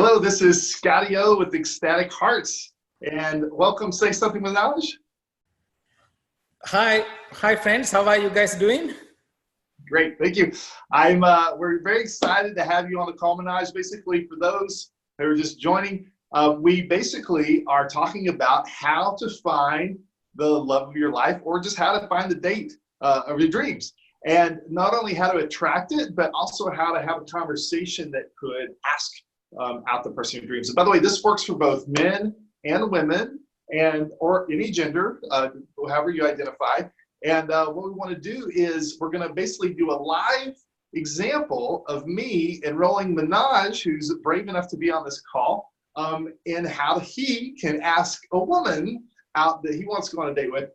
Hello, this is ScottieO with Ecstatic Hearts, and welcome. Say something, Manoj. Hi, friends. How are you guys doing? Great, thank you. We're very excited to have you on the call, Manoj. Basically, for those who are just joining, we basically are talking about how to find the love of your life, or just how to find the date of your dreams. And not only how to attract it, but also how to have a conversation that could ask out the person of your dreams. And by the way, this works for both men and women, and or any gender, however you identify. And what we want to do is we're going to basically do a live example of me enrolling Manoj, who's brave enough to be on this call, and how he can ask a woman out that he wants to go on a date with,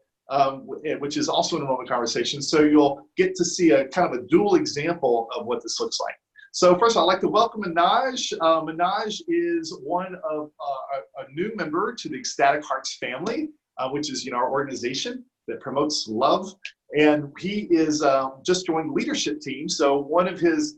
which is also an enrollment conversation. So you'll get to see a kind of a dual example of what this looks like. So first, I'd like to welcome Manoj. Manoj is one of a new member to the Ecstatic Hearts family, which is our organization that promotes love. And he is just joined the leadership team. So one of his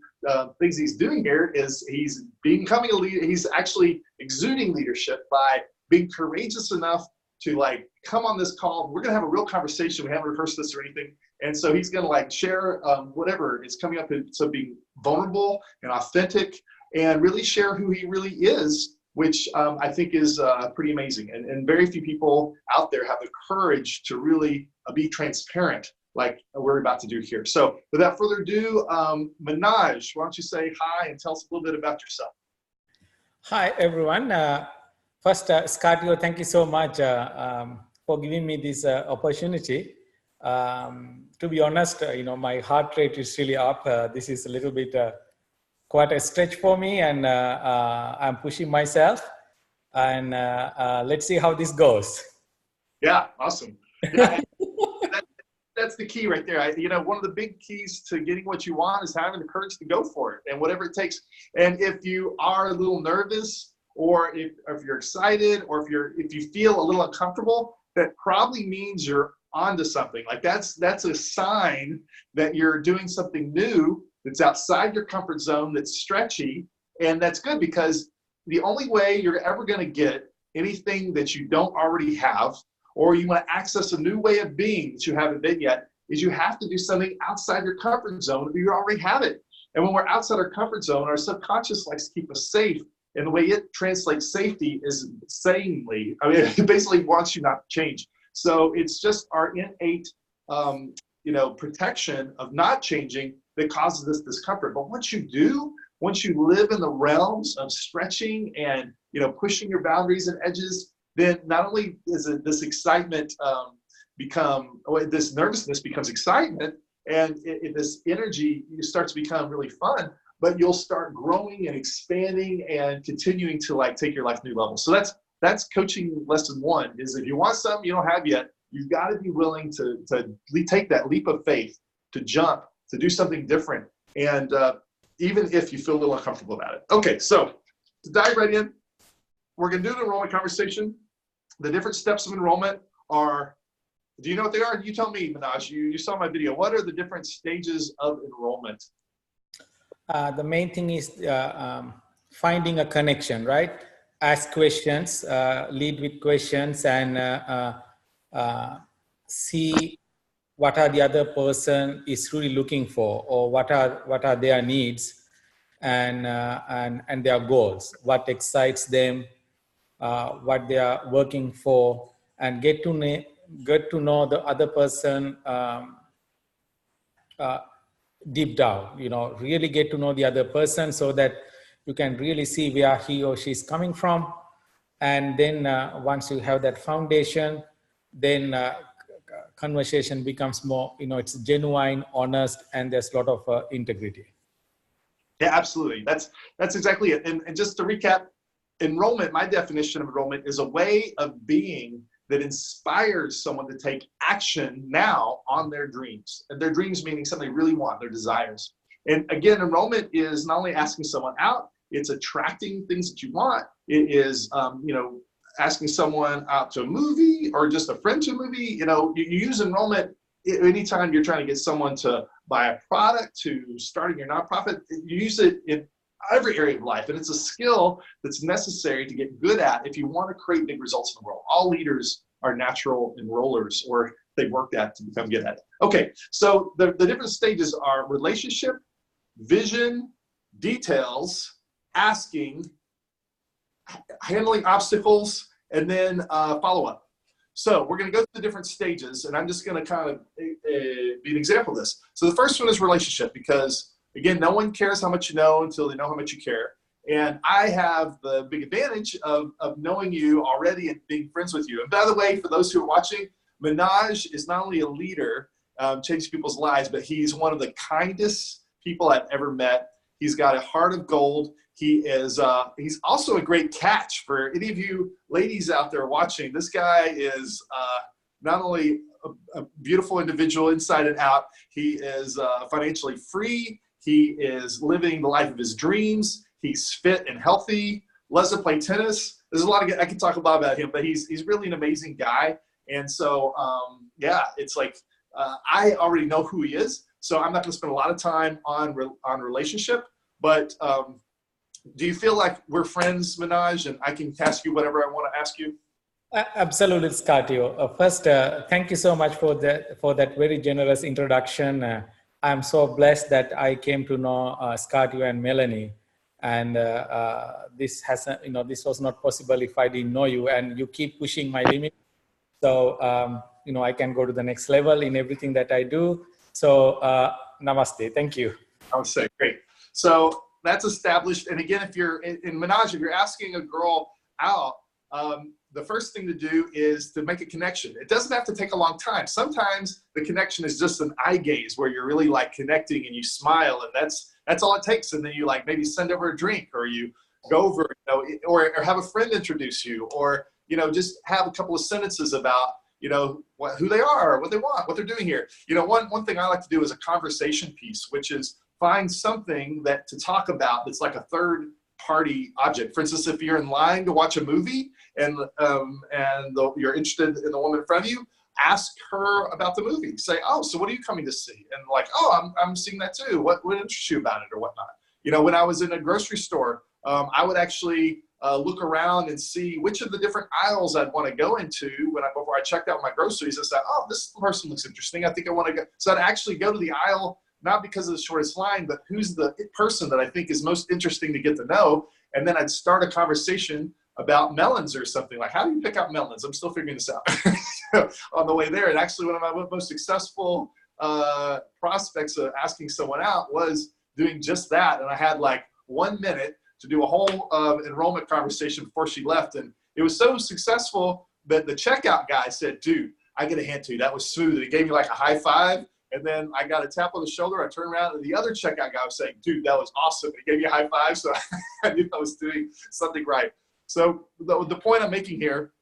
things he's doing here is he's becoming a leader. He's actually exuding leadership by being courageous enough to come on this call. We're gonna have a real conversation. We haven't rehearsed this or anything. And so he's gonna share whatever is coming up. So being vulnerable and authentic and really share who he really is, which I think is pretty amazing. And very few people out there have the courage to really be transparent like we're about to do here. So without further ado, Manoj, why don't you say hi and tell us a little bit about yourself? Hi, everyone. First, ScottieO, thank you so much for giving me this opportunity. To be honest, my heart rate is really up. This is a little bit quite a stretch for me, and I'm pushing myself. And let's see how this goes. Yeah, awesome. Yeah, that's the key right there. One of the big keys to getting what you want is having the courage to go for it, and whatever it takes. And if you are a little nervous, or if you're excited, or if you feel a little uncomfortable, that probably means you're onto something. That's a sign that you're doing something new that's outside your comfort zone, that's stretchy, and that's good, because the only way you're ever going to get anything that you don't already have, or you want to access a new way of being that you haven't been yet, is you have to do something outside your comfort zone, or you already have it. And when we're outside our comfort zone, our subconscious likes to keep us safe. And the way it translates safety is insanely, it basically wants you not to change. So it's just our innate, protection of not changing that causes this discomfort. But once you live in the realms of stretching and, pushing your boundaries and edges, then not only is this excitement this nervousness becomes excitement, and this energy starts to become really fun, but you'll start growing and expanding and continuing to take your life to new levels. So that's coaching lesson one, is if you want something you don't have yet, you've got to be willing to take that leap of faith, to jump, to do something different. And even if you feel a little uncomfortable about it. Okay, so to dive right in, we're going to do the enrollment conversation. The different steps of enrollment are, do you know what they are? You tell me, Manoj. You saw my video. What are the different stages of enrollment? The main thing is finding a connection, right? Ask questions, lead with questions, and see what are the other person is really looking for, or what are their needs, and their goals, what excites them, what they are working for, and get to know the other person deep down. Really get to know the other person, so that you can really see where he or she is coming from. And then once you have that foundation, then conversation becomes more, it's genuine, honest, and there's a lot of integrity. Yeah, absolutely. That's exactly it. And just to recap, enrollment, my definition of enrollment is a way of being that inspires someone to take action now on their dreams. And their dreams meaning something they really want, their desires. And again, enrollment is not only asking someone out, it's attracting things that you want. It is, asking someone out to a movie, or just a friend to a movie. You use enrollment anytime you're trying to get someone to buy a product, to starting your nonprofit. You use it in every area of life. And it's a skill that's necessary to get good at if you want to create big results in the world. All leaders are natural enrollers, or they worked at to become good at it. Okay, so the different stages are relationship, vision, details, asking, handling obstacles, and then follow-up. So we're going to go through the different stages, and I'm just going to kind of be an example of this. So the first one is relationship, because again, no one cares how much you know until they know how much you care. And I have the big advantage of knowing you already and being friends with you. And by the way, for those who are watching, Manoj is not only a leader, changing people's lives, but he's one of the kindest people I've ever met. He's got a heart of gold. He is, he's also a great catch for any of you ladies out there watching. This guy is not only a beautiful individual inside and out, he is financially free. He is living the life of his dreams. He's fit and healthy, loves to play tennis. There's a lot of, I can talk a lot about him, but he's really an amazing guy. And so, yeah, it's like, I already know who he is. So I'm not going to spend a lot of time on relationship, but do you feel like we're friends, Manoj, and I can ask you whatever I want to ask you? Absolutely, ScottieO. First, thank you so much for that very generous introduction. I'm so blessed that I came to know ScottieO and Melanie, and this has, this was not possible if I didn't know you, and you keep pushing my limit. So I can go to the next level in everything that I do. So namaste. Thank you. I would say great. So that's established. And again, if you're in Manoj, if you're asking a girl out, the first thing to do is to make a connection. It doesn't have to take a long time. Sometimes the connection is just an eye gaze where you're really like connecting and you smile, and that's all it takes. And then you like maybe send over a drink, or you go over, or have a friend introduce you, or just have a couple of sentences about who they are, what they want, what they're doing here. One thing I like to do is a conversation piece, which is find something to talk about that's like a third party object. For instance, if you're in line to watch a movie and you're interested in the woman in front of you, ask her about the movie. Say, oh, so what are you coming to see? And like, oh, I'm seeing that too. What interests you about it, or whatnot? When I was in a grocery store, I would actually look around and see which of the different aisles I'd want to go into before I checked out my groceries. I said, oh, this person looks interesting. I think I want to go. So I'd actually go to the aisle, not because of the shortest line, but who's the person that I think is most interesting to get to know. And then I'd start a conversation about melons or something. Like, how do you pick out melons? I'm still figuring this out on the way there. And actually, one of my most successful prospects of asking someone out was doing just that. And I had like 1 minute to do a whole enrollment conversation before she left. And it was so successful that the checkout guy said, dude, I get a hand to you. That was smooth. And he gave me like a high five. And then I got a tap on the shoulder. I turned around, and the other checkout guy was saying, dude, that was awesome. And he gave me a high five. So I knew I was doing something right. So the point I'm making here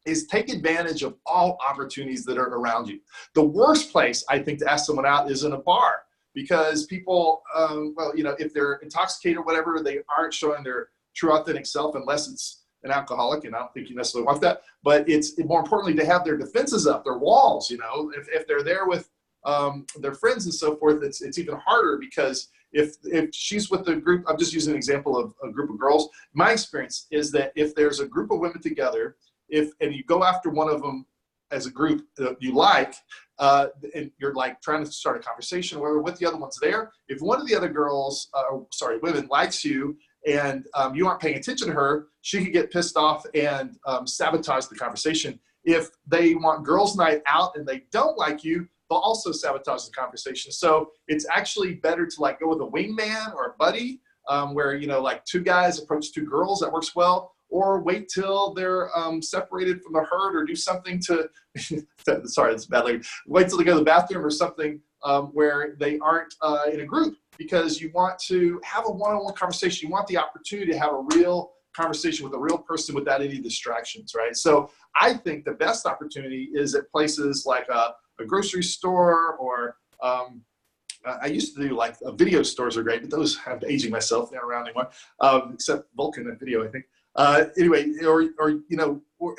is take advantage of all opportunities that are around you. The worst place, I think, to ask someone out is in a bar, because people, if they're intoxicated or whatever, they aren't showing their true authentic self unless it's an alcoholic, and I don't think you necessarily want that. But it's more importantly to have their defenses up, their walls. If they're there with their friends and so forth, it's even harder, because if she's with a group, I'm just using an example of a group of girls. My experience is that if there's a group of women together, and you go after one of them as a group that you like, and you're like trying to start a conversation or with the other ones there, if one of the other girls, women, likes you and you aren't paying attention to her, she could get pissed off and sabotage the conversation. If they want girls' night out and they don't like you, they'll also sabotage the conversation. So it's actually better to like go with a wingman or a buddy, where like two guys approach two girls. That works well. Or wait till they're separated from the herd, or do something to sorry, that's bad language. Wait till they go to the bathroom or something, where they aren't in a group, because you want to have a one-on-one conversation. You want the opportunity to have a real conversation with a real person without any distractions, right? So I think the best opportunity is at places like a grocery store, or I used to do like video stores are great, but those have aging myself, not around anymore, except Vulcan and video, I think. Anyway, or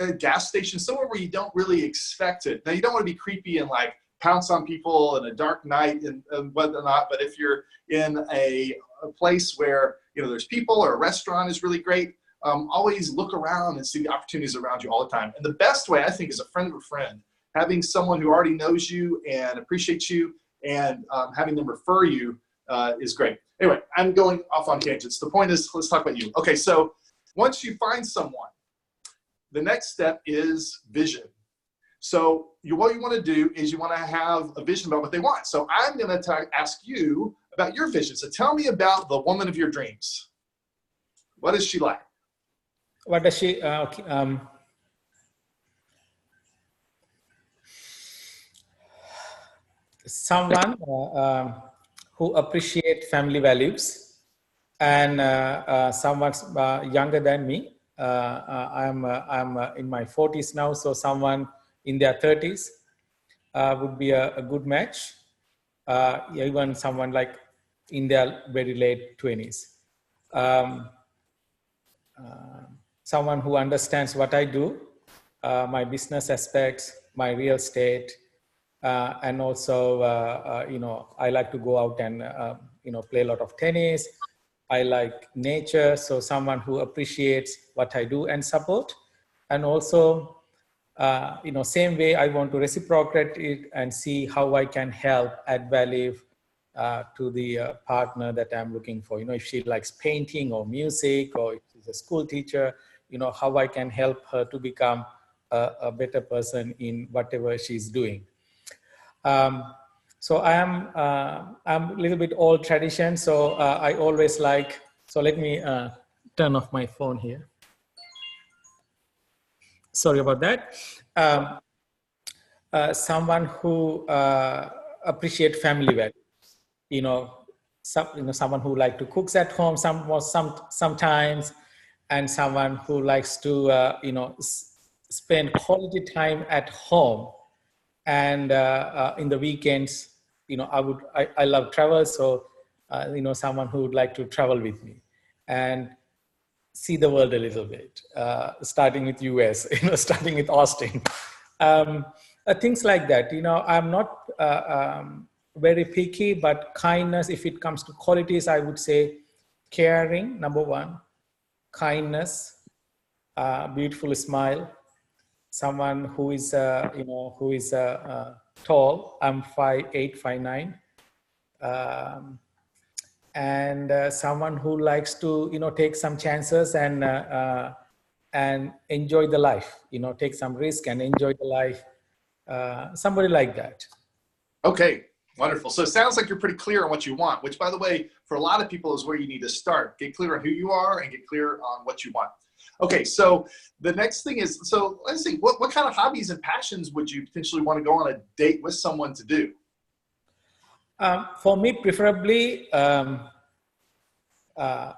a gas station, somewhere where you don't really expect it. Now, you don't want to be creepy and like pounce on people in a dark night and whatnot, but if you're in a place where, there's people, or a restaurant is really great. Always look around and see the opportunities around you all the time. And the best way, I think, is a friend of a friend. Having someone who already knows you and appreciates you, and having them refer you is great. Anyway, I'm going off on tangents. The point is, let's talk about you. Okay, so once you find someone, the next step is vision. So what you want to do is you want to have a vision about what they want. So I'm going to ask you about your vision. So tell me about the woman of your dreams. What is she like? What does she? Someone who appreciate family values, and someone younger than me. I'm in my 40s now, so someone in their 30s would be a good match. Even someone like in their very late 20s. Someone who understands what I do, my business aspects, my real estate, and also, I like to go out and, play a lot of tennis. I like nature. So someone who appreciates what I do and support. And also, same way I want to reciprocate it and see how I can help add value to the partner that I'm looking for. If she likes painting or music, or if she's a school teacher, how I can help her to become a better person in whatever she's doing. So I'm a little bit old tradition. So I always like, so let me turn off my phone here. Sorry about that. Someone who appreciate family values. Someone who like to cooks at home sometimes, and someone who likes to spend quality time at home. And in the weekends, I love travel, so someone who would like to travel with me and see the world a little bit, starting with US, starting with Austin, things like that. I'm not very picky, but kindness, if it comes to qualities, I would say caring, number one, kindness, beautiful smile, someone who is tall. I'm 5'8", 5'9", and someone who likes to take some chances and enjoy the life. Take some risk and enjoy the life. Somebody like that. Okay, wonderful. So it sounds like you're pretty clear on what you want, which, by the way, for a lot of people is where you need to start. Get clear on who you are and get clear on what you want. Okay, so the next thing is, so let's see, what kind of hobbies and passions would you potentially want to go on a date with someone to do? For me, preferably,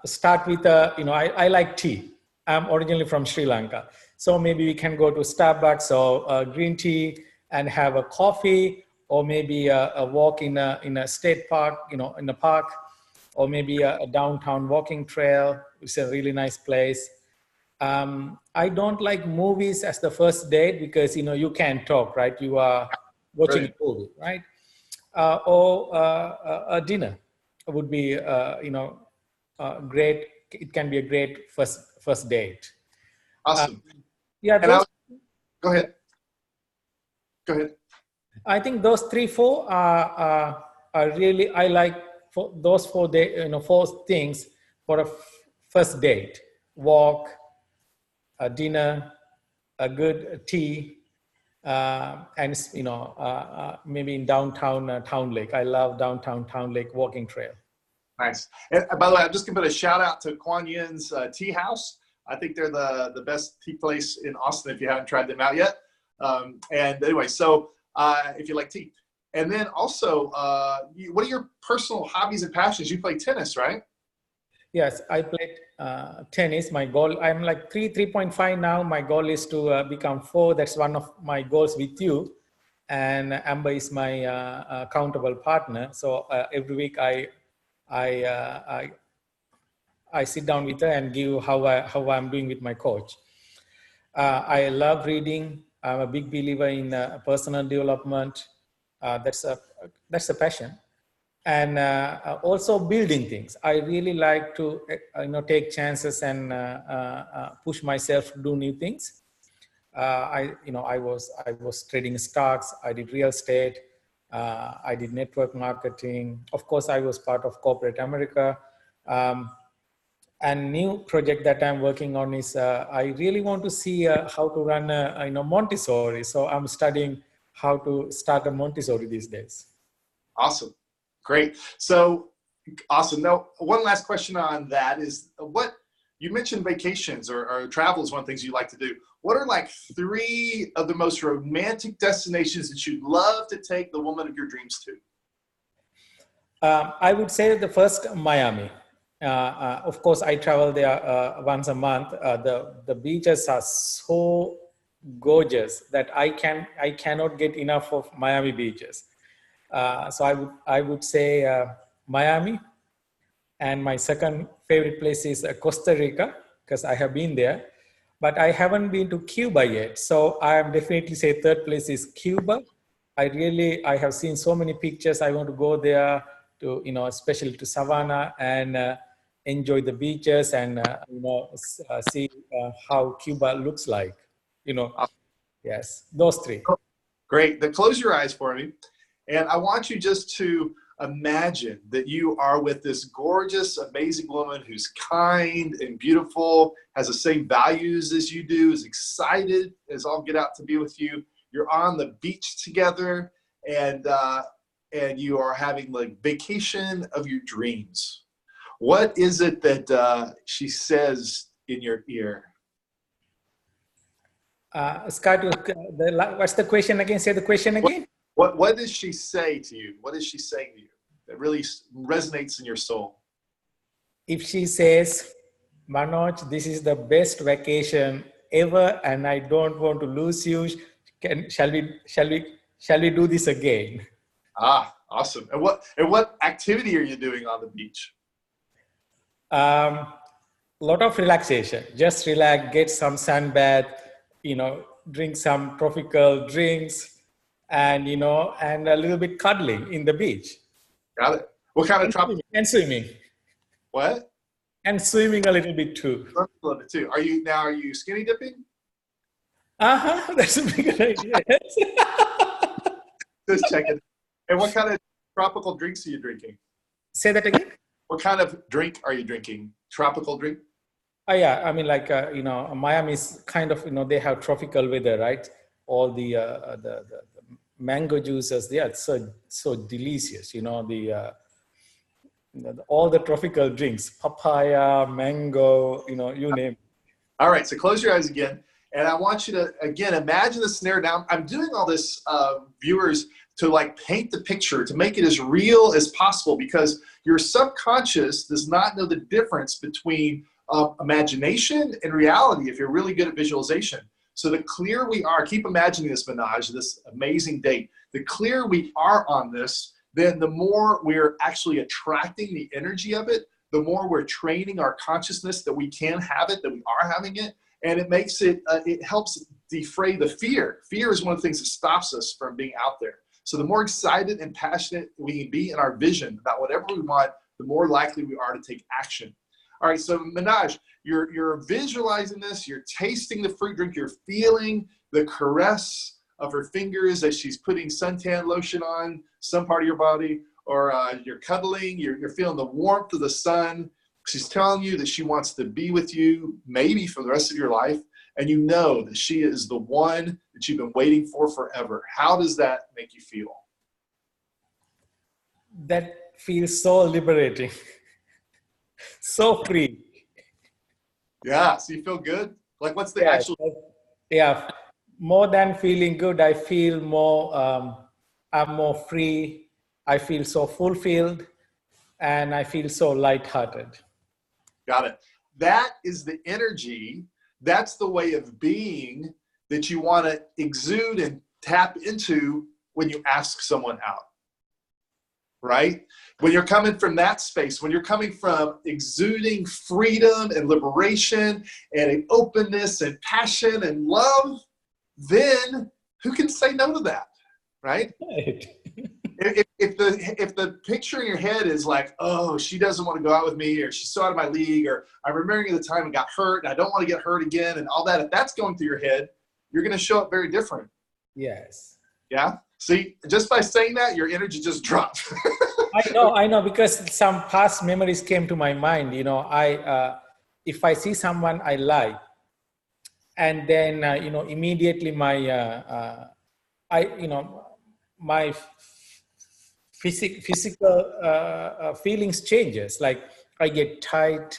start with, I like tea. I'm originally from Sri Lanka. So maybe we can go to Starbucks or green tea and have a coffee, or maybe a walk in a state park, in a park, or maybe a downtown walking trail. It's a really nice place. I don't like movies as the first date because, you can't talk, right? You are watching a movie, right? Or a dinner would be, great. It can be a great first date. Awesome. Yeah. Go ahead. Go ahead. I think those 3-4 are really, I like for those 4 things for a first date: walk, a dinner, a good tea, and maybe in downtown Town Lake. I love downtown Town Lake walking trail. Nice. And by the way, I'm just going to put a shout out to Kuan Yin's Tea House. I think they're the best tea place in Austin if you haven't tried them out yet. And anyway, so if you like tea. And then also, what are your personal hobbies and passions? You play tennis, right? Yes, I played tennis. My goal, I'm like 3.5 now. My goal is to become 4. That's one of my goals with you. And Amber is my accountable partner. So every week I sit down with her and give how I'm doing with my coach. I love reading. I'm a big believer in personal development. That's a passion. and also building things. I really like to take chances and push myself to do new things. I was trading stocks. I did real estate. I did network marketing. Of course, I was part of corporate America. And new project that I'm working on is I really want to see how to run Montessori. So I'm studying how to start a Montessori these days. Awesome. Great. So awesome. Now, one last question on that is what you mentioned vacations or travel is one of the things you like to do. What are like 3 of the most romantic destinations that you'd love to take the woman of your dreams to? I would say the first, Miami. Of course, I travel there once a month. The beaches are so gorgeous that I cannot get enough of Miami beaches. So I would say Miami, and my second favorite place is Costa Rica because I have been there, but I haven't been to Cuba yet. So I am definitely say third place is Cuba. I have seen so many pictures. I want to go there to especially to Savannah and enjoy the beaches and see how Cuba looks like. Yes, those 3. Great. Then close your eyes for me. And I want you just to imagine that you are with this gorgeous, amazing woman who's kind and beautiful, has the same values as you do, is excited as all get out to be with you. You're on the beach together, and you are having like vacation of your dreams. What is it that she says in your ear? Scott, what's the question again? Say the question again. What does she say to you? What is she saying to you that really resonates in your soul? If she says, Manoj, this is the best vacation ever, and I don't want to lose you. Shall we do this again? Ah, awesome. And what activity are you doing on the beach? Lot of relaxation. Just relax, get some sun bath, drink some tropical drinks, and and a little bit cuddling in the beach. Got it. What kind of tropical? And swimming. What? And swimming a little bit too. A little bit too. Are you skinny dipping? That's a big idea. Just checking. And what kind of tropical drinks are you drinking? Say that again. What kind of drink are you drinking? Tropical drink? Oh yeah, I mean Miami is kind of they have tropical weather, right? All the mango juices, they are so delicious. All the tropical drinks, papaya, mango, you name it. All right, so close your eyes again. And I want you to, again, imagine the scenario. Now, I'm doing all this, viewers, to like paint the picture, to make it as real as possible, because your subconscious does not know the difference between imagination and reality if you're really good at visualization. So the clearer we are, keep imagining this, Manoj, this amazing date. The clearer we are on this, then the more we're actually attracting the energy of it, the more we're training our consciousness that we can have it, that we are having it. And it makes it, it helps defray the fear. Fear is one of the things that stops us from being out there. So the more excited and passionate we can be in our vision about whatever we want, the more likely we are to take action. All right, so Manoj, you're visualizing this, you're tasting the fruit drink, you're feeling the caress of her fingers as she's putting suntan lotion on some part of your body, or you're cuddling, you're feeling the warmth of the sun. She's telling you that she wants to be with you maybe for the rest of your life, and you know that she is the one that you've been waiting for forever. How does that make you feel? That feels so liberating. So free. Yeah, so you feel good? Like what's the actual... Yeah, more than feeling good, I feel more, I'm more free. I feel so fulfilled, and I feel so lighthearted. Got it. That is the energy, that's the way of being that you want to exude and tap into when you ask someone out, right? When you're coming from that space, when you're coming from exuding freedom and liberation and openness and passion and love, then who can say no to that, right? Right. if the picture in your head is like, oh, she doesn't want to go out with me, or she's so out of my league, or I'm remembering the time I got hurt and I don't want to get hurt again, and all that, if that's going through your head, you're going to show up very different. Yes. Yeah. See, just by saying that, your energy just dropped. I know, because some past memories came to my mind. You know, if I see someone I like, and then immediately my physical feelings changes. Like I get tight,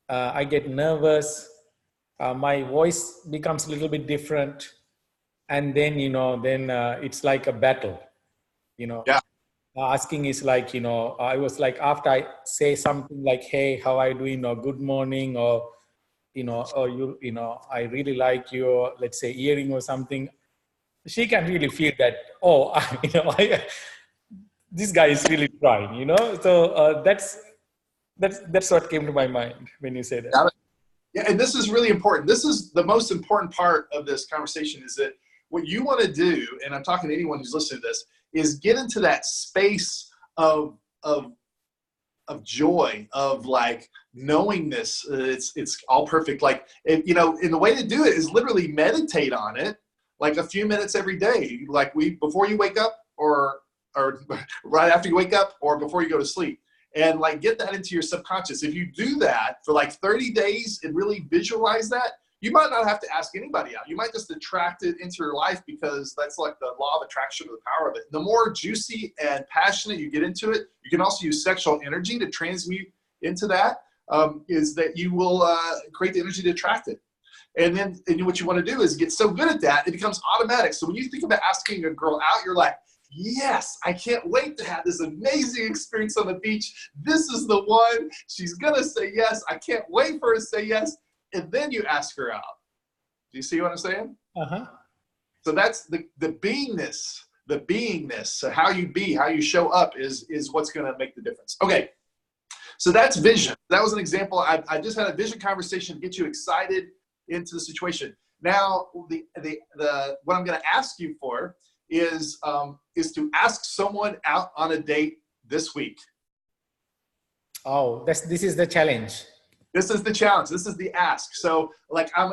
I get nervous, my voice becomes a little bit different, and then it's like a battle. Yeah. Asking is like, I was like, after I say something like, hey, how are you doing, or good morning, or I really like your, let's say, earring or something, she can really feel that, oh, this guy is really trying, so that's what came to my mind when you say that. Yeah, and this is really important. This is the most important part of this conversation, is that what you want to do, and I'm talking to anyone who's listening to this, is get into that space of joy, of like knowing this. It's all perfect. Like, and the way to do it is literally meditate on it, like a few minutes every day, like before you wake up, or right after you wake up, or before you go to sleep. And like get that into your subconscious. If you do that for like 30 days and really visualize that, you might not have to ask anybody out. You might just attract it into your life, because that's like the law of attraction, or the power of it. The more juicy and passionate you get into it, you can also use sexual energy to transmute into that, is that you will create the energy to attract it. And then what you want to do is get so good at that, it becomes automatic. So when you think about asking a girl out, you're like, yes, I can't wait to have this amazing experience on the beach. This is the one. She's going to say yes. I can't wait for her to say yes. And then you ask her out. Do you see what I'm saying? Uh-huh. So that's the beingness. So how you be, how you show up is what's going to make the difference. Okay. So that's vision. That was an example. I just had a vision conversation to get you excited into the situation. Now, the what I'm going to ask you for is to ask someone out on a date this week. Oh, this is the challenge. This is the challenge. This is the ask. So like I'm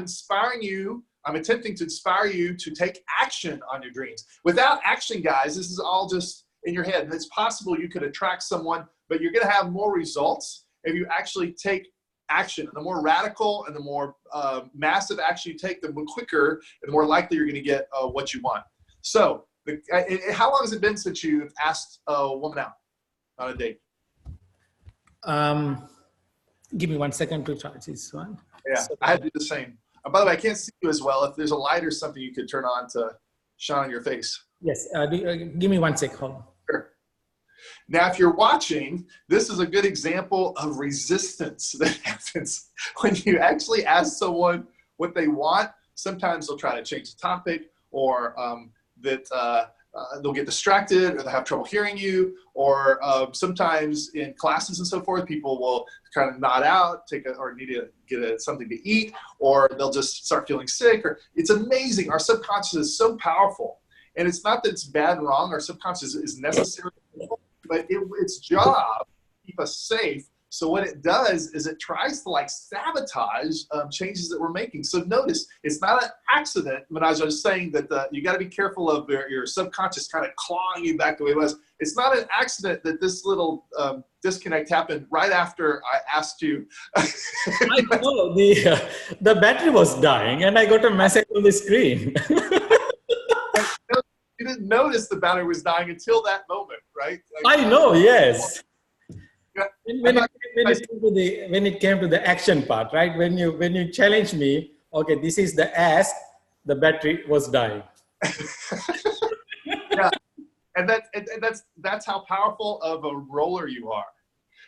inspiring you. I'm attempting to inspire you to take action on your dreams. Without action, guys, this is all just in your head. And it's possible you could attract someone, but you're going to have more results if you actually take action. The more radical and the more massive action you take, the quicker and the more likely you're going to get what you want. So how long has it been since you've asked a woman out on a date? Give me 1 second to charge this one. Yeah, I had to do the same. By the way, I can't see you as well. If there's a light or something you could turn on to shine on your face. Yes, give me 1 sec. Hold on. Sure. Now, if you're watching, this is a good example of resistance that happens when you actually ask someone what they want. Sometimes they'll try to change the topic, or they'll get distracted, or they'll have trouble hearing you, or sometimes in classes and so forth, people will kind of nod out, or need to get something to eat, or they'll just start feeling sick. Or it's amazing. Our subconscious is so powerful, and it's not that it's bad and wrong. Our subconscious is necessary, but its job to keep us safe. So what it does is it tries to like sabotage changes that we're making. So notice, it's not an accident. Manoj, I was saying that you got to be careful of your subconscious kind of clawing you back the way it was. It's not an accident that this little disconnect happened right after I asked you. I know the battery was dying, and I got a message on the screen. You didn't notice the battery was dying until that moment, right? I know, yes. When it came to the action part, right? When you challenged me, okay, this is the ask, the battery was dying. Yeah, and that's how powerful of a roller you are.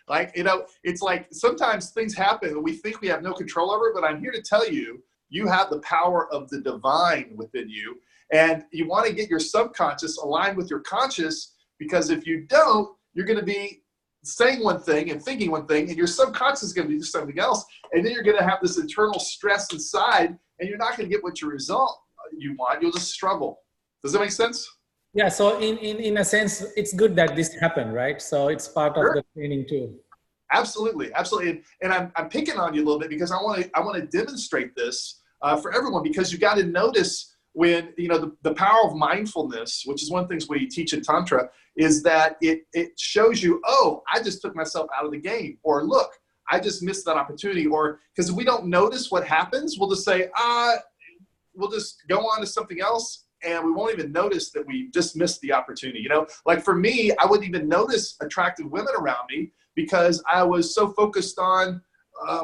Like, it's like sometimes things happen and we think we have no control over, but I'm here to tell you, you have the power of the divine within you, and you want to get your subconscious aligned with your conscious, because if you don't, you're going to be saying one thing and thinking one thing, and your subconscious is going to do something else, and then you're going to have this internal stress inside, and you're not going to get what you want. You'll just struggle. Does that make sense? Yeah, so in a sense, it's good that this happened, right? So it's part of Sure. the training too. Absolutely, absolutely, and I'm picking on you a little bit because I want to demonstrate this for everyone, because you got to notice when, you know, the power of mindfulness, which is one of the things we teach in Tantra, is that it shows you, oh, I just took myself out of the game, or look, I just missed that opportunity, or because if we don't notice what happens, we'll just say, we'll just go on to something else, and we won't even notice that we just missed the opportunity. You know, like for me, I wouldn't even notice attractive women around me because I was so focused on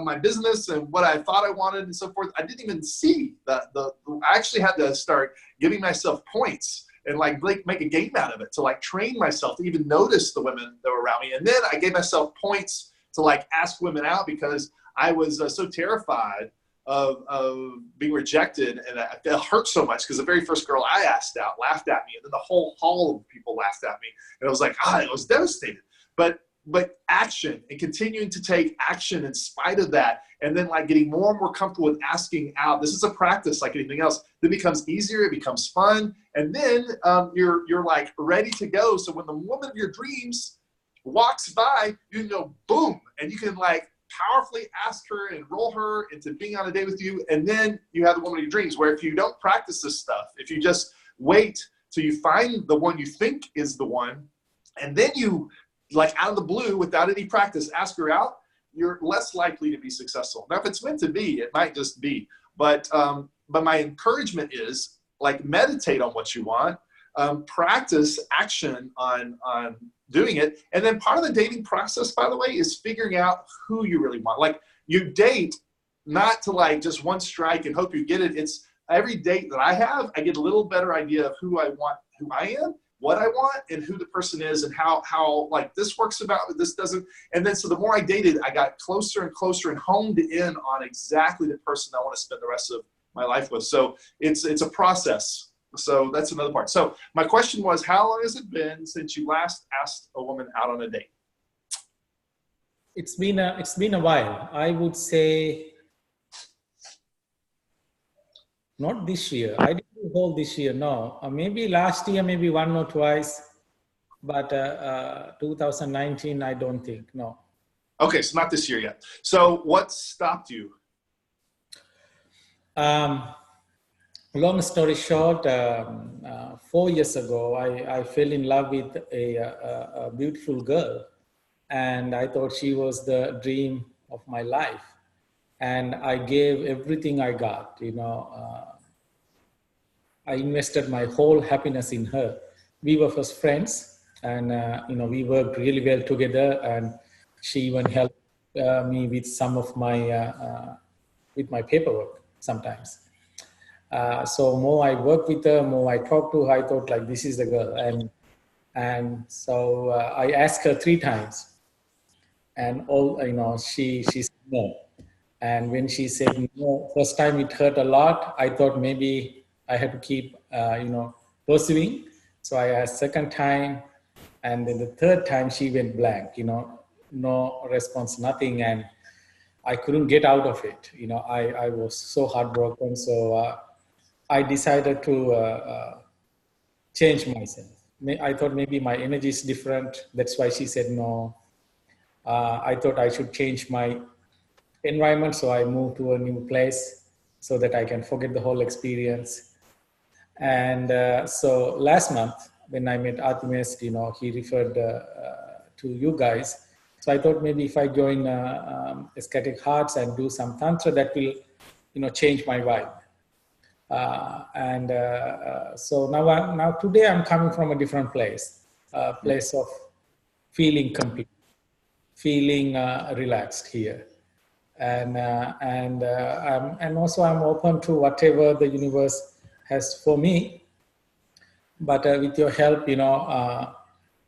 my business and what I thought I wanted and so forth. I didn't even see I actually had to start giving myself points and like make a game out of it to like train myself to even notice the women that were around me. And then I gave myself points to like ask women out because I was so terrified of being rejected, and it hurt so much because the very first girl I asked out laughed at me, and then the whole hall of people laughed at me, and I was like, I was devastated. But action, and continuing to take action in spite of that, and then like getting more and more comfortable with asking out. This is a practice like anything else. It becomes easier, it becomes fun, and then you're like ready to go. So when the woman of your dreams walks by, you know, boom, and you can like powerfully ask her and enroll her into being on a date with you. And then you have the woman of your dreams, where if you don't practice this stuff, if you just wait till you find the one you think is the one, and then you like out of the blue without any practice ask her out, you're less likely to be successful. Now if it's meant to be, it might just be, but my encouragement is like meditate on what you want, practice action on doing it. And then part of the dating process, by the way, is figuring out who you really want. Like you date not to like just one strike and hope you get it. It's every date that I have, I get a little better idea of who I want, who I am, what I want, and who the person is, and how like this works about, this doesn't. And then so the more I dated, I got closer and closer and honed in on exactly the person I want to spend the rest of my life with. So it's a process. So that's another part. So my question was, how long has it been since you last asked a woman out on a date? It's been a while. I would say not this year. I didn't do whole this year. No, maybe last year, maybe one or twice, but 2019, I don't think. No. Okay, so not this year yet. So what stopped you? Long story short, 4 years ago, I fell in love with a beautiful girl, and I thought she was the dream of my life. And I gave everything I got, you know. I invested my whole happiness in her. We were first friends, and you know, we worked really well together, and she even helped me with some of my with my paperwork sometimes. So more I worked with her, more I talked to her, I thought like this is the girl. And so I asked her 3 times, and all, you know, she said no. And when she said no, first time it hurt a lot. I thought maybe I had to keep, you know, pursuing. So I asked second time, and then the third time she went blank, you know, no response, nothing. And I couldn't get out of it. You know, I was so heartbroken. So I decided to change myself. I thought maybe my energy is different. That's why she said no. I thought I should change my environment. So I moved to a new place so that I can forget the whole experience. And so last month, when I met Artemis, you know, he referred to you guys. So I thought maybe if I join Ecstatic Hearts and do some Tantra, that will, you know, change my vibe. So now today I'm coming from a different place, a place of feeling complete, feeling relaxed here. And also I'm open to whatever the universe has for me. But with your help, you know,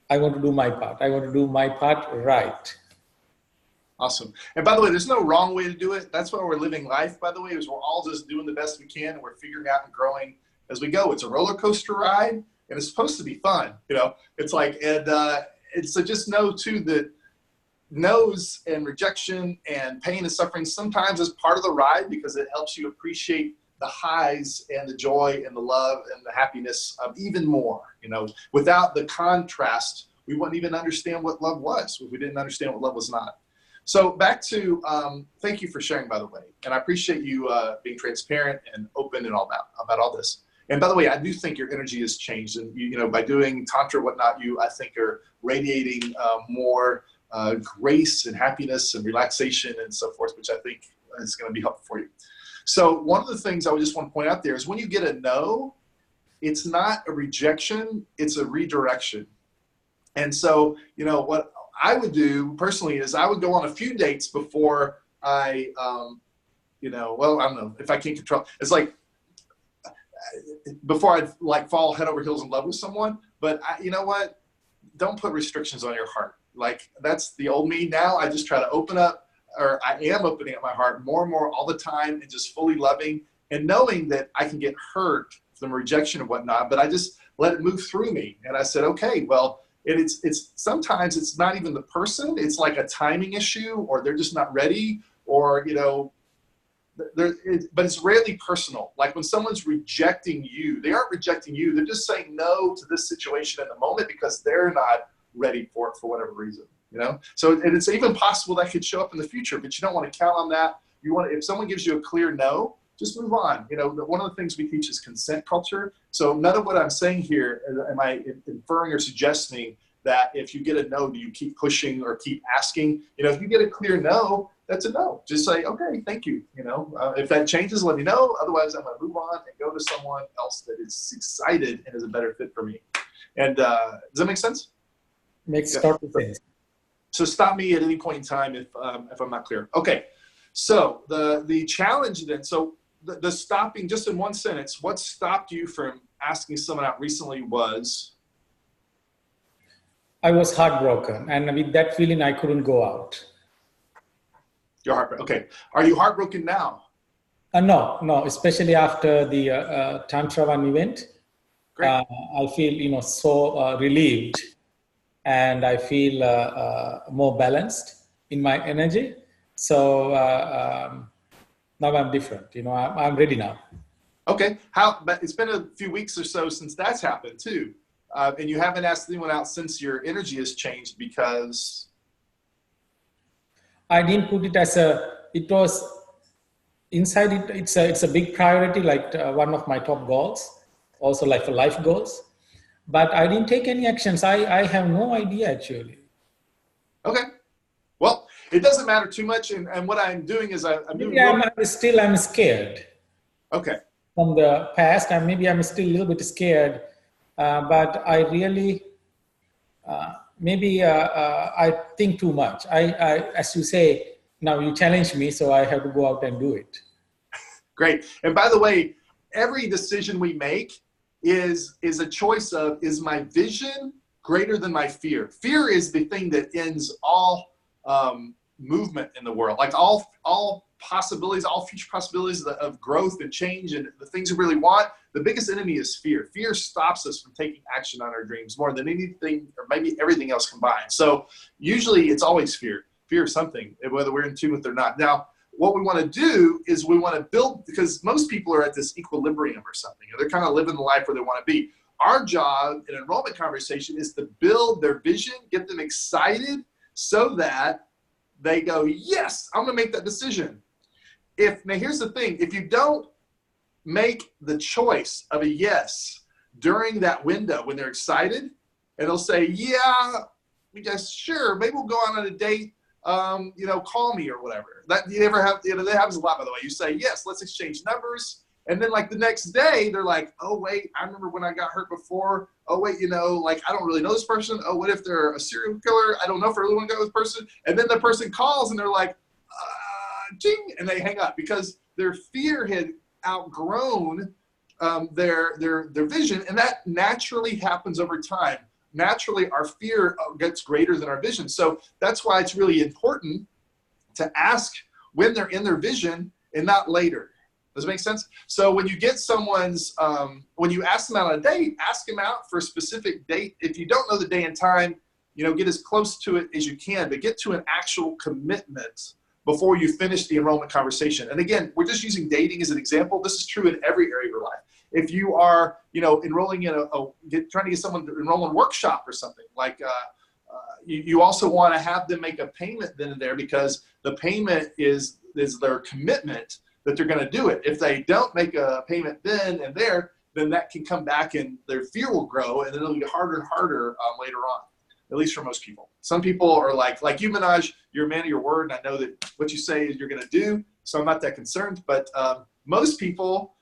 I want to do my part. I want to do my part right. Awesome. And by the way, there's no wrong way to do it. That's why we're living life, by the way, is we're all just doing the best we can. And we're figuring out and growing as we go. It's a roller coaster ride, and it's supposed to be fun. You know, it's like, and so just know too that no's and rejection and pain and suffering sometimes is part of the ride, because it helps you appreciate the highs and the joy and the love and the happiness even more. You know, without the contrast, we wouldn't even understand what love was if we didn't understand what love was not. So back to, thank you for sharing, by the way. And I appreciate you being transparent and open and all about all this. And by the way, I do think your energy has changed. And, you know, by doing Tantra, whatnot, you, I think, are radiating more grace and happiness and relaxation and so forth, which I think is going to be helpful for you. So one of the things I would just want to point out there is when you get a no, it's not a rejection, it's a redirection. And so, you know, what I would do personally is I would go on a few dates before I, you know, well, I don't know if I can't control. It's like before I'd like fall head over heels in love with someone. But you know what? Don't put restrictions on your heart. Like that's the old me. Now I just try to open up, or I am opening up my heart more and more all the time, and just fully loving and knowing that I can get hurt from rejection and whatnot. But I just let it move through me, and I said, okay, well. It's sometimes it's not even the person, it's like a timing issue, or they're just not ready, or, you know, but it's rarely personal. Like when someone's rejecting you, they aren't rejecting you, they're just saying no to this situation in the moment because they're not ready for it for whatever reason, you know? So, and it's even possible that could show up in the future, but you don't want to count on that. You want to, if someone gives you a clear no, just move on. You know, one of the things we teach is consent culture. So none of what I'm saying here, am I inferring or suggesting that if you get a no, do you keep pushing or keep asking? You know, if you get a clear no, that's a no. Just say, okay, thank you. You know, if that changes, let me know. Otherwise, I'm going to move on and go to someone else that is excited and is a better fit for me. And does that make sense? Makes total sense. So stop me at any point in time if I'm not clear. Okay. So the challenge then, so the stopping, just in one sentence, what stopped you from asking someone out recently was? I was heartbroken, and with that feeling, I couldn't go out. You're heartbroken. Okay. Are you heartbroken now? No, especially after the Tantra one event. Great. I feel, you know, so relieved, and I feel more balanced in my energy. So now I'm different. You know, I'm ready now. Okay. But it's been a few weeks or so since that's happened too. And you haven't asked anyone out since your energy has changed because? I didn't put it as it was inside it. It's a big priority, like one of my top goals, also like for life goals. But I didn't take any actions. I have no idea actually. Okay. Well, it doesn't matter too much. And what I'm doing is I'm doing. I'm scared. Okay. From the past, and maybe I'm still a little bit scared. But I really, I think too much. As you say, now you challenge me, so I have to go out and do it. Great. And by the way, every decision we make is a choice of, is my vision greater than my fear? Fear is the thing that ends all movement in the world. Like all possibilities, all future possibilities of growth and change and the things we really want. The biggest enemy is fear. Fear stops us from taking action on our dreams more than anything, or maybe everything else combined. So usually it's always fear of something, whether we're in tune with it or not. Now, what we want to do is we want to build, because most people are at this equilibrium or something. They're kind of living the life where they want to be. Our job in enrollment conversation is to build their vision, get them excited so that they go, yes, I'm going to make that decision. Now here's the thing, if you don't make the choice of a yes during that window when they're excited, and they'll say, yeah, yes, sure, maybe we'll go out on a date, you know, call me or whatever. That happens a lot, by the way. You say, yes, let's exchange numbers. And then like the next day, they're like, oh, wait, I remember when I got hurt before. Oh, wait, you know, like, I don't really know this person. Oh, what if they're a serial killer? I don't know if I really want to go with this person. And then the person calls and they're like, ching, and they hang up because their fear had outgrown their vision. And that naturally happens over time. Naturally, our fear gets greater than our vision. So that's why it's really important to ask when they're in their vision and not later. Does it make sense? So when you get someone's, when you ask them out on a date, ask them out for a specific date. If you don't know the day and time, you know, get as close to it as you can, but get to an actual commitment before you finish the enrollment conversation. And again, we're just using dating as an example. This is true in every area of your life. If you are, enrolling in trying to get someone to enroll in a workshop or something, like you also want to have them make a payment then and there, because the payment is their commitment that they're going to do it. If they don't make a payment then and there, then that can come back and their fear will grow, and then it'll get harder and harder later on, at least for most people. Some people are like you, Manoj, you're a man of your word, and I know that what you say is you're going to do, so I'm not that concerned. But most people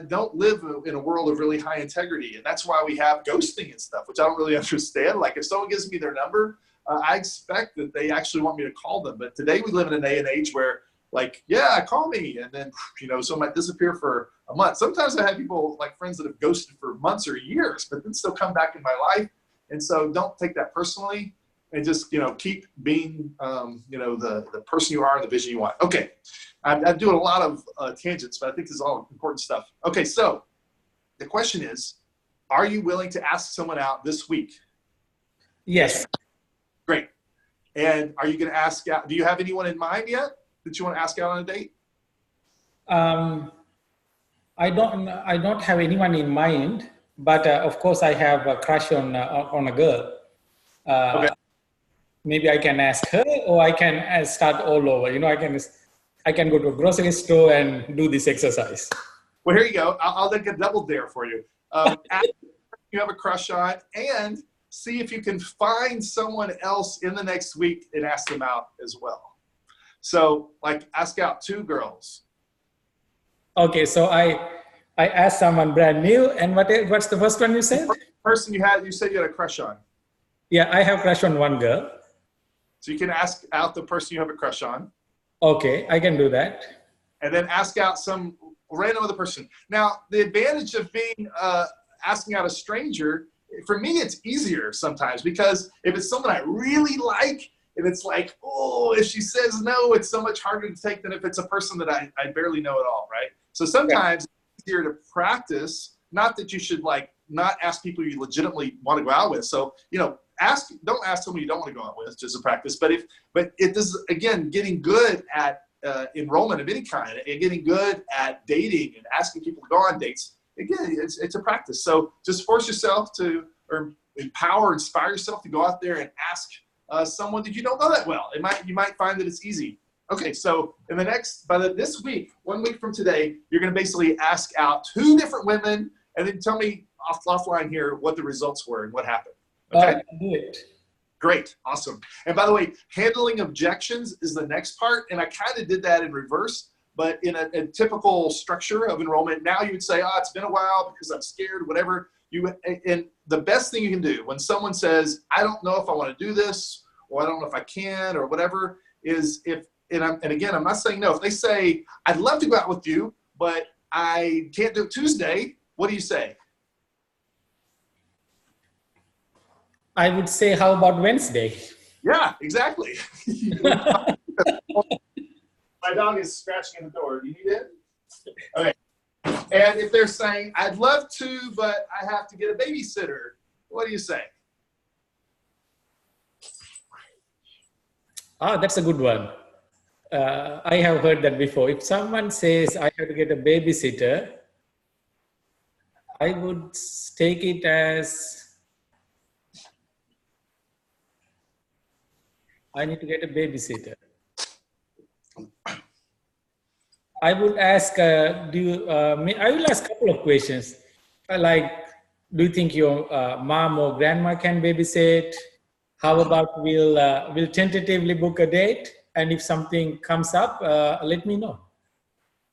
don't live in a world of really high integrity, and that's why we have ghosting and stuff, which I don't really understand. Like, if someone gives me their number, I expect that they actually want me to call them. But today we live in a day and age where, like, yeah, call me, and then someone might disappear for a month. Sometimes I have people, like friends, that have ghosted for months or years, but then still come back in my life. And so don't take that personally, and just keep being the person you are and the vision you want. Okay, I'm doing a lot of tangents, but I think this is all important stuff. Okay, so the question is, are you willing to ask someone out this week? Yes. Great. And are you going to ask out? Do you have anyone in mind yet that you want to ask out on a date? I don't have anyone in mind, but of course I have a crush on a girl. Okay. Maybe I can ask her, or I can start all over. I can go to a grocery store and do this exercise. Well, here you go. I'll make a double dare for you. Ask you have a crush on, and see if you can find someone else in the next week and ask them out as well. So, like, ask out 2 girls. Okay, so I asked someone brand new, and what's the first one you said? The person you said you had a crush on. Yeah, I have a crush on one girl. So you can ask out the person you have a crush on. Okay, I can do that. And then ask out some random other person. Now, the advantage of being asking out a stranger, for me, it's easier sometimes, because if it's someone I really like, and it's like, oh, if she says no, it's so much harder to take than if it's a person that I barely know at all, right? So sometimes it's easier to practice. Not that you should not ask people you legitimately want to go out with. So, don't ask someone you don't want to go out with, just a practice. But it is, again, getting good at enrollment of any kind, and getting good at dating and asking people to go on dates. Again, it's a practice. So just force yourself to, or inspire yourself to go out there and ask someone that you don't know that well. You might find that it's easy. Okay, so this week, 1 week from today, you're going to basically ask out 2 different women, and then tell me offline here what the results were and what happened. Okay? Do it. Great, awesome. And by the way, handling objections is the next part, and I kind of did that in reverse. But in a typical structure of enrollment, now you would say, it's been a while because I'm scared, whatever. And the best thing you can do when someone says, I don't know if I want to do this, or I don't know if I can, or whatever, is and again, I'm not saying no. If they say, I'd love to go out with you, but I can't do it Tuesday, what do you say? I would say, how about Wednesday? Yeah, exactly. My dog is scratching at the door. Do you need it? Okay. And if they're saying, I'd love to, but I have to get a babysitter, what do you say? That's a good one. I have heard that before. If someone says, I have to get a babysitter, I would take it as, I need to get a babysitter. I would ask, I will ask a couple of questions. Like, do you think your mom or grandma can babysit? How about we'll tentatively book a date? And if something comes up, let me know.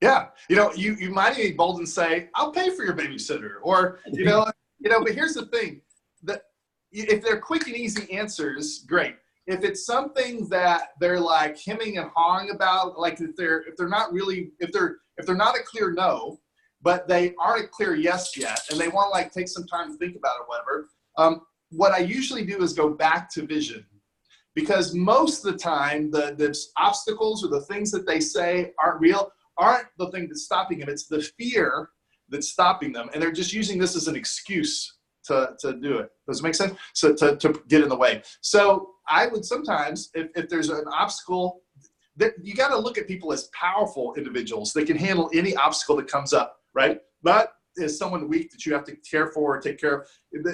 Yeah, you might be bold and say, I'll pay for your babysitter. Or, but here's the thing. If they're quick and easy answers, great. If it's something that they're like hemming and hawing about, like if they're not a clear no, but they aren't a clear yes yet, and they want to take some time to think about it, whatever. What I usually do is go back to vision, because most of the time the obstacles or the things that they say aren't the thing that's stopping them. It's the fear that's stopping them, and they're just using this as an excuse to do it. Does it make sense? So to get in the way. So I would sometimes, if there's an obstacle, you got to look at people as powerful individuals that can handle any obstacle that comes up, right? Not as someone weak that you have to care for or take care of.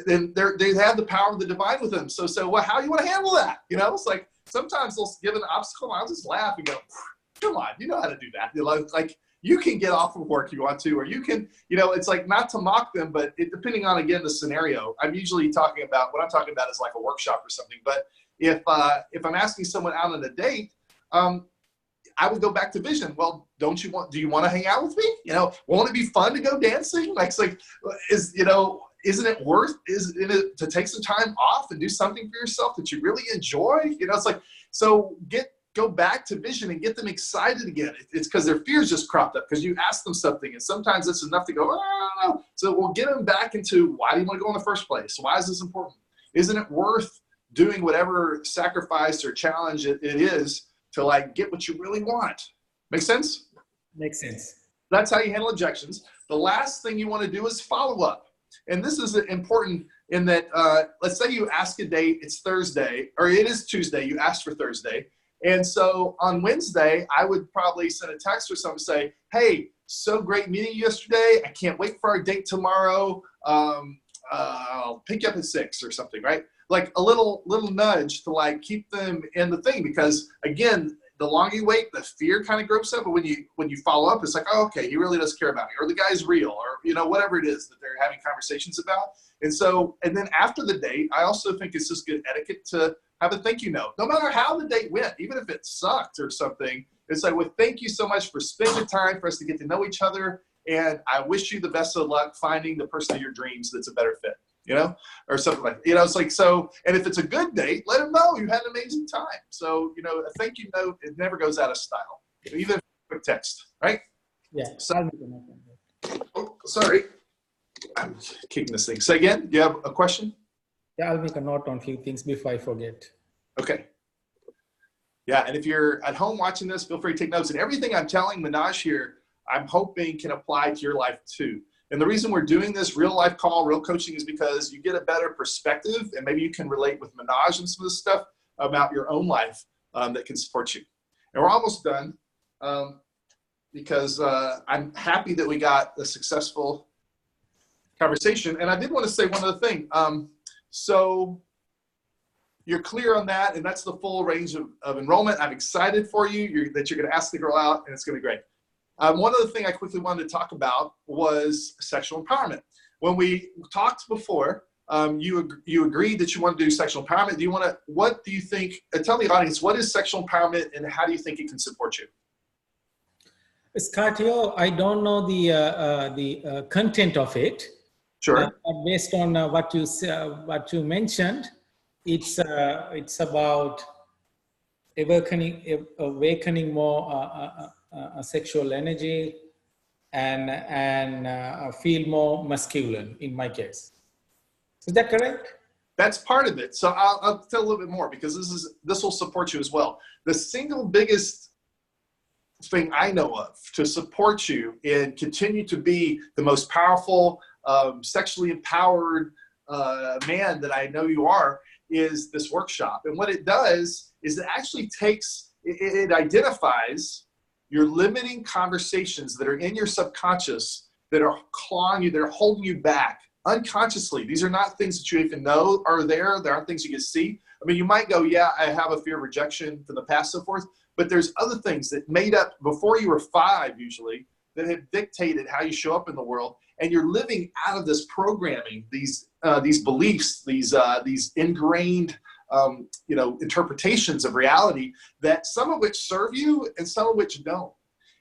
Then they have the power of the divine with them. So well, how do you want to handle that? You know, it's like sometimes they'll give an obstacle, I'll just laugh and go, come on, you know how to do that. You know, like you can get off of work you want to, or you can, you know, it's like not to mock them, but depending on, again, the scenario. I'm usually talking about, what I'm talking about is like a workshop or something. But if I'm asking someone out on a date, I would go back to vision. Well, do you want to hang out with me? You know, won't it be fun to go dancing? Isn't it worth to take some time off and do something for yourself that you really enjoy? You know, it's like, so go back to vision and get them excited again. It's because their fears just cropped up because you asked them something, and sometimes it's enough to go, oh. So we'll get them back into, why do you want to go in the first place? Why is this important? Isn't it worth doing whatever sacrifice or challenge it is to like get what you really want? Make sense? Makes sense. That's how you handle objections. The last thing you want to do is follow up. And this is important in that, let's say you ask a date, it's Thursday, or it is Tuesday, you asked for Thursday. And so on Wednesday, I would probably send a text or something, say, hey, so great meeting you yesterday. I can't wait for our date tomorrow. I'll pick you up at 6 or something, right? Like a little nudge to like keep them in the thing, because again, the longer you wait, the fear kind of grows up. But when you follow up, it's like, oh, okay, he really does care about me, or the guy's real, or you know, whatever it is that they're having conversations about. And then after the date, I also think it's just good etiquette to have a thank you note, no matter how the date went, even if it sucked or something. It's like, well, thank you so much for spending time for us to get to know each other, and I wish you the best of luck finding the person of your dreams that's a better fit. You know, or something like, you know, it's like, so, and if it's a good date, let them know you had an amazing time. So, you know, a thank you note, it never goes out of style, even quick text, right? Yeah. So, oh, sorry, I'm kicking this thing. Say again, do you have a question? Yeah, I'll make a note on a few things before I forget. Okay. Yeah, and if you're at home watching this, feel free to take notes. And everything I'm telling Manoj here, I'm hoping can apply to your life too. And the reason we're doing this real life call, real coaching, is because you get a better perspective, and maybe you can relate with Manoj and some of this stuff about your own life that can support you. And we're almost done because I'm happy that we got a successful conversation. And I did want to say one other thing. So you're clear on that, and that's the full range of enrollment. I'm excited for you that you're going to ask the girl out, and it's going to be great. One other thing I quickly wanted to talk about was sexual empowerment. When we talked before, you agreed that you want to do sexual empowerment. What do you think, tell the audience, what is sexual empowerment and how do you think it can support you? ScottieO, I don't know the content of it. Sure. But based on what you mentioned, it's about awakening more sexual energy and feel more masculine in my case. Is that correct? That's part of it. So I'll tell a little bit more, because this will support you as well. The single biggest thing I know of to support you and continue to be the most powerful, sexually empowered man that I know you are is this workshop. And what it does is it actually it identifies your limiting conversations that are in your subconscious that are clawing you, that are holding you back unconsciously. These are not things that you even know are there. There aren't things you can see. I mean, you might go, yeah, I have a fear of rejection from the past, so forth, but there's other things that made up before you were 5 usually that have dictated how you show up in the world. And you're living out of this programming, these beliefs, these ingrained interpretations of reality, that some of which serve you and some of which don't.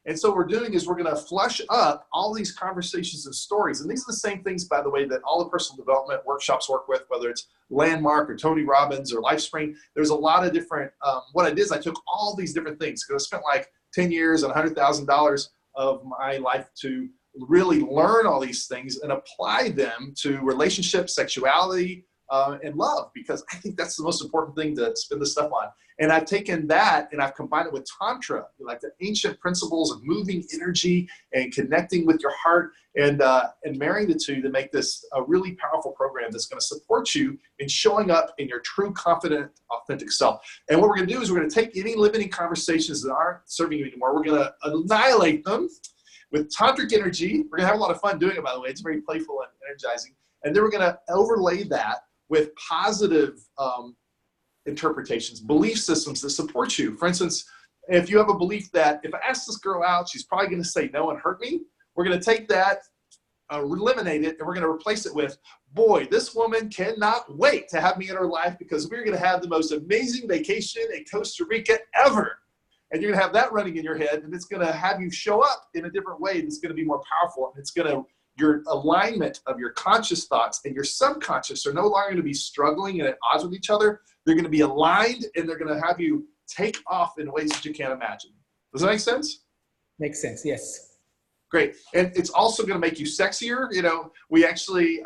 And so what we're doing is we're going to flush up all these conversations and stories. And these are the same things, by the way, that all the personal development workshops work with, whether it's Landmark or Tony Robbins or LifeSpring. There's a lot of different, what I did is I took all these different things, because I spent like 10 years and $100,000 of my life to really learn all these things and apply them to relationships, sexuality, and love, because I think that's the most important thing to spend this stuff on. And I've taken that and I've combined it with Tantra, like the ancient principles of moving energy and connecting with your heart, and marrying the two to make this a really powerful program that's going to support you in showing up in your true, confident, authentic self. And what we're going to do is we're going to take any limiting conversations that aren't serving you anymore. We're going to annihilate them with tantric energy. We're going to have a lot of fun doing it, by the way. It's very playful and energizing. And then we're going to overlay that with positive interpretations, belief systems that support you. For instance, if you have a belief that if I ask this girl out, she's probably going to say no and hurt me, we're going to take that, eliminate it, and we're going to replace it with, boy, this woman cannot wait to have me in her life because we're going to have the most amazing vacation in Costa Rica ever. And you're going to have that running in your head, and it's going to have you show up in a different way that's going to be more powerful. And it's going to, your alignment of your conscious thoughts and your subconscious are no longer going to be struggling and at odds with each other. They're going to be aligned, and they're going to have you take off in ways that you can't imagine. Does that make sense? Makes sense, yes. Great. And it's also going to make you sexier. You know, we actually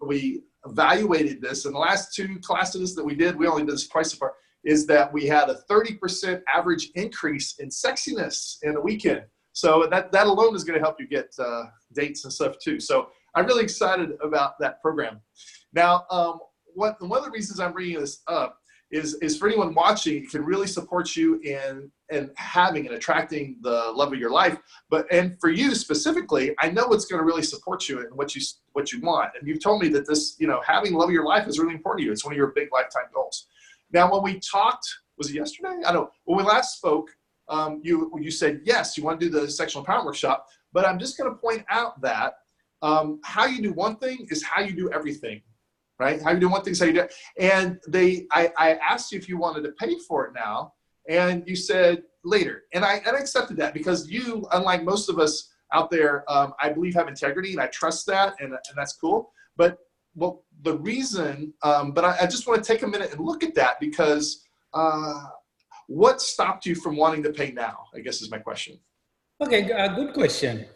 we evaluated this in the last 2 classes that we did. We only did this twice so far. Is that we had a 30% average increase in sexiness in a weekend. So that alone is going to help you get dates and stuff too. So I'm really excited about that program. Now, one of the reasons I'm bringing this up is for anyone watching, it can really support you in having and attracting the love of your life. And for you specifically, I know it's going to really support you in what you want. And you've told me that this, having the love of your life is really important to you. It's one of your big lifetime goals. Now, when we talked, was it yesterday? I don't know. When we last spoke, you said, yes, you want to do the sexual empowerment workshop, but I'm just going to point out that how you do one thing is how you do everything, right? How you do one thing is how you do it. And I asked you if you wanted to pay for it now, and you said later. And I accepted that because you, unlike most of us out there, I believe have integrity, and I trust that, and that's cool. But well, the reason, but I just want to take a minute and look at that because what stopped you from wanting to pay now, I guess is my question. Okay, good question.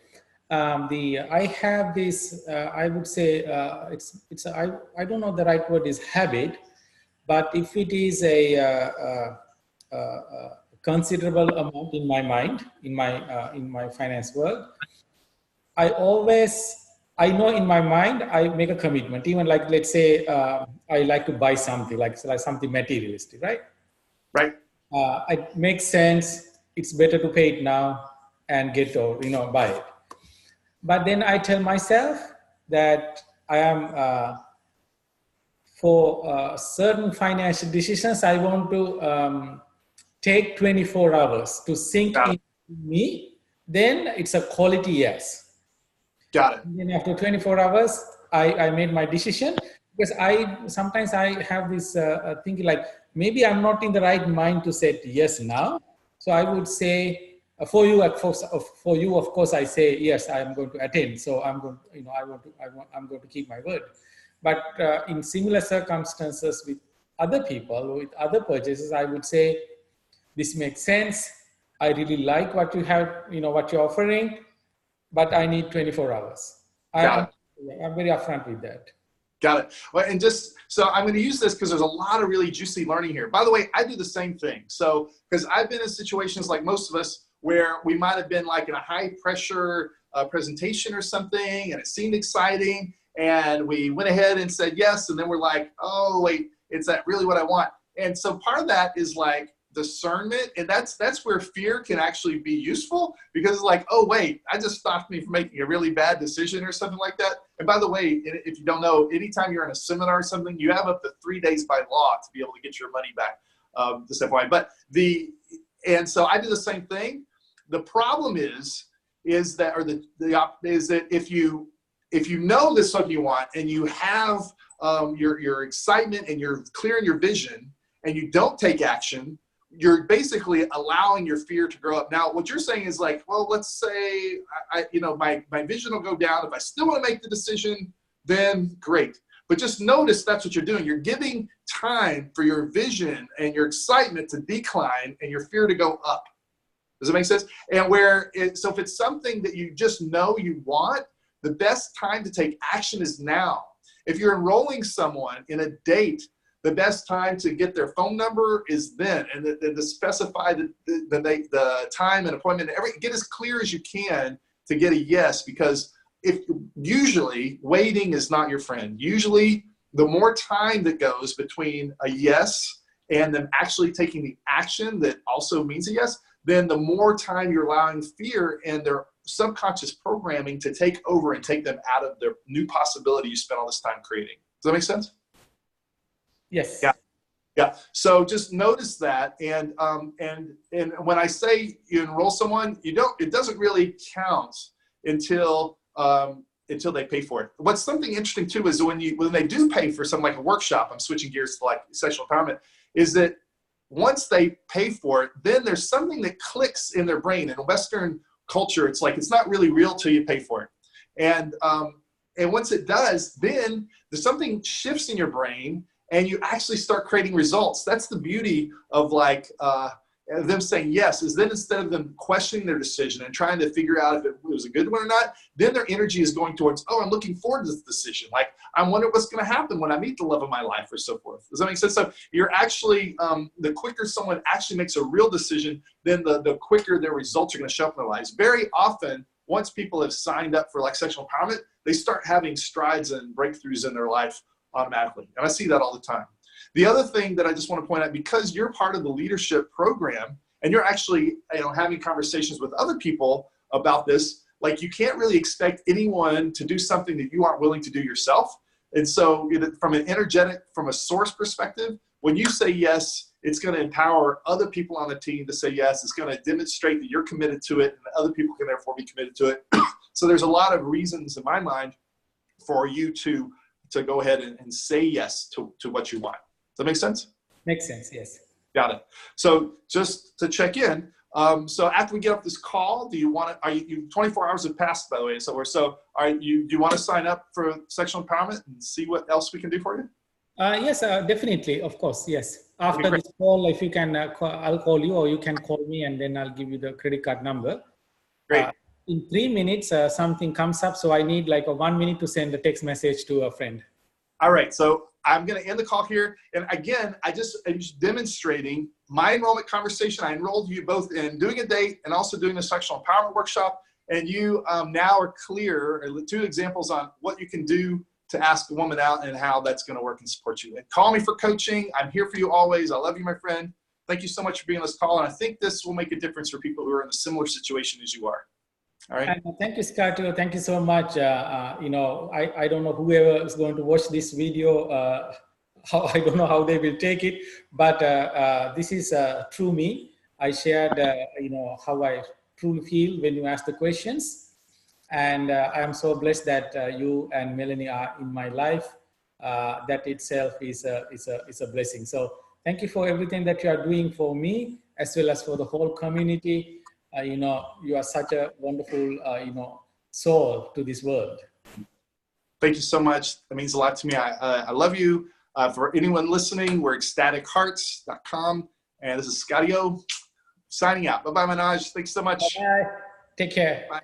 I have this, I would say, I don't know the right word is habit, but if it is a considerable amount in my mind, in my finance world, I know in my mind, I make a commitment, even like, let's say, I like to buy something, like something materialistic, right? Right. It makes sense. It's better to pay it now and get or, buy it. But then I tell myself that I am, for certain financial decisions, I want to take 24 hours to sink in me. Then it's a quality yes. Got it. And then after 24 hours, I made my decision because sometimes I have this thinking like, maybe I'm not in the right mind to say yes now. So I would say for you, of course, I say yes, I am going to attend. So I'm going, I'm going to keep my word. But in similar circumstances with other people, with other purchases, I would say this makes sense. I really like what you have, what you're offering, but I need 24 hours. I'm very upfront with that. Got it. Well, and just, so I'm going to use this because there's a lot of really juicy learning here. By the way, I do the same thing. So, because I've been in situations like most of us where we might have been like in a high pressure presentation or something, and it seemed exciting, and we went ahead and said yes, and then we're like, oh, wait, is that really what I want? And so part of that is like discernment, and that's where fear can actually be useful, because it's like, oh wait, I just stopped me from making a really bad decision or something like that. And by the way, if you don't know, anytime you're in a seminar or something, you have up to 3 days by law to be able to get your money back, this FYI. But and so I do the same thing. The problem is that if you know this is something you want, and you have your excitement, and you're clear in your vision, and you don't take action, you're basically allowing your fear to grow up. Now, what you're saying is like, well, let's say my vision will go down. If I still want to make the decision, then great. But just notice that's what you're doing. You're giving time for your vision and your excitement to decline and your fear to go up. Does that make sense? And so if it's something that you just know you want, the best time to take action is now. If you're enrolling someone in a date, the best time to get their phone number is then, and to specify the time and appointment, get as clear as you can to get a yes, because usually waiting is not your friend. Usually the more time that goes between a yes and them actually taking the action that also means a yes, then the more time you're allowing fear and their subconscious programming to take over and take them out of their new possibility you spent all this time creating. Does that make sense? Yes. Yeah. Yeah. So just notice that. And when I say you enroll someone, it doesn't really count until they pay for it. What's something interesting too is when they do pay for something like a workshop, I'm switching gears to like sexual empowerment, is that once they pay for it, then there's something that clicks in their brain. In Western culture, it's like, it's not really real till you pay for it. And once it does, then there's something shifts in your brain and you actually start creating results. That's the beauty of like them saying yes, is then instead of them questioning their decision and trying to figure out if it was a good one or not, then their energy is going towards, oh, I'm looking forward to this decision. Like, I wonder what's going to happen when I meet the love of my life or so forth. Does that make sense? So you're actually, the quicker someone actually makes a real decision, then the quicker their results are going to show up in their lives. Very often, once people have signed up for like sexual empowerment, they start having strides and breakthroughs in their life automatically. And I see that all the time. The other thing that I just want to point out, because you're part of the leadership program and you're actually having conversations with other people about this, like you can't really expect anyone to do something that you aren't willing to do yourself. And so from a source perspective, when you say yes, it's going to empower other people on the team to say yes. It's going to demonstrate that you're committed to it and other people can therefore be committed to it. So there's a lot of reasons in my mind for you to go ahead and say yes to what you want. Does that make sense? Makes sense, yes. Got it. So just to check in, so after we get off this call, do you want to, you 24 hours have passed, by the way, do you want to sign up for sexual empowerment and see what else we can do for you? Yes, definitely, of course, yes. After this call, if you can, I'll call you or you can call me and then I'll give you the credit card number. Great. In 3 minutes, something comes up, so I need like 1 minute to send a text message to a friend. All right, so I'm going to end the call here. And again, I'm just demonstrating my enrollment conversation. I enrolled you both in doing a date and also doing the sexual empowerment workshop. And you now are clear, 2 examples on what you can do to ask a woman out and how that's going to work and support you. And call me for coaching. I'm here for you always. I love you, my friend. Thank you so much for being on this call. And I think this will make a difference for people who are in a similar situation as you are. All right. And thank you, ScottieO. Thank you so much. I don't know whoever is going to watch this video, I don't know how they will take it, but this is true me. I shared, how I truly feel when you ask the questions. And I am so blessed that you and Melanie are in my life. That itself is a blessing. So thank you for everything that you are doing for me, as well as for the whole community. You are such a wonderful, soul to this world. Thank you so much. That means a lot to me. I love you. For anyone listening, we're ecstatichearts.com. And this is ScottieO signing out. Bye-bye, Manoj. Thanks so much. Bye-bye. Take care. Bye.